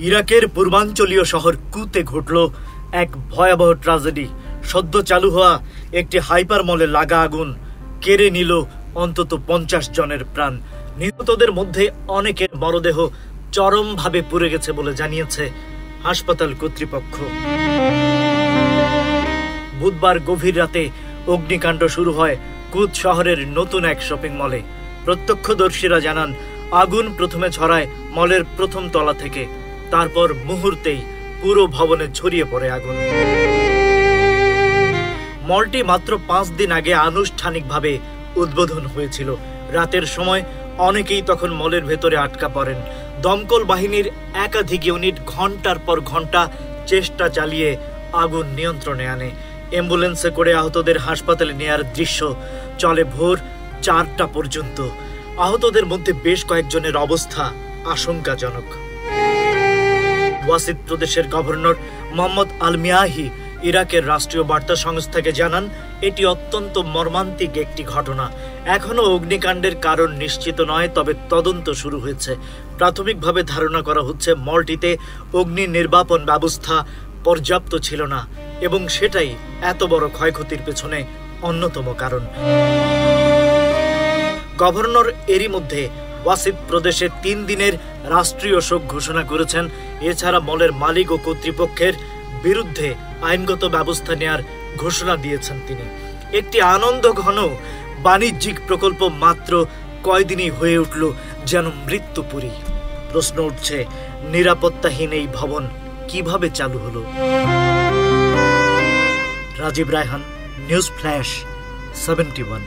ইরাকের পূর্বাঞ্চলীয় শহর কুতে ঘটল এক ভয়াবহ ট্র্যাজেডি। সদ্য চালু হওয়া একটি হাইপার মলে লাগা আগুন কেড়ে নিল অন্তত 50 জনের প্রাণ। নিহতদের মধ্যে অনেকের মরদেহ চরমভাবে পুড়ে গেছে বলে জানিয়েছে হাসপাতাল কর্তৃপক্ষ। বুধবার গভীর রাতে অগ্নিকাণ্ড শুরু হয় কুত শহরের নতুন এক শপিং মলে। প্রত্যক্ষদর্শীরা জানান, আগুন প্রথমে ছড়ায় মলের প্রথম তলা থেকে, তারপর মুহূর্তেই পুরো ভবনে ছড়িয়ে পড়ে আগুন। মলটি মাত্র 5 দিন আগে আনুষ্ঠানিকভাবে উদ্বোধন হয়েছিল। রাতের সময় অনেকেই তখন মলের ভেতরে আটকা পড়েন। দমকল বাহিনীর একাধিক ইউনিট ঘন্টার পর ঘন্টা চেষ্টা চালিয়ে আগুন নিয়ন্ত্রণে আনে। অ্যাম্বুলেন্সে করে আহতদের হাসপাতালে নেয়ার দৃশ্য চলে ভোর 4টা পর্যন্ত। আহতদের মধ্যে বেশ কয়েকজনের অবস্থা আশঙ্কাজনক। ওয়াসিদ প্রদেশের গভর্নর মোহাম্মদ আল মিয়াহি ইরাকের রাষ্ট্রীয় বার্তা সংস্থাকে জানান, এটি অত্যন্ত মর্মান্তিক একটি ঘটনা। এখনো অগ্নিকাণ্ডের কারণ নিশ্চিত নয়, তবে তদন্ত শুরু হয়েছে। প্রাথমিকভাবে ধারণা করা হচ্ছে মলটিতে অগ্নি নির্বাপন ব্যবস্থা পর্যাপ্ত ছিল না এবং সেটাই এত বড় ক্ষয়ক্ষতির পেছনে অন্যতম কারণ। গভর্নর এরই মধ্যে ওয়াসিদ প্রদেশে 3 দিনের রাষ্ট্রীয় শোক ঘোষণা করেছেন। এছাড়া মলের মালিক ও কর্তৃপক্ষের বিরুদ্ধে আইনগত ব্যবস্থা নেয়ার ঘোষণা দিয়েছেন তিনি। একটি আনন্দঘন বাণিজ্যিক প্রকল্প মাত্র কয়দিনই হয়ে উঠল যেন মৃত্যুপুরী। প্রশ্ন উঠছে, নিরাপত্তাহীন এই ভবন কিভাবে চালু হলো? Rajib Raihan, news flash 71।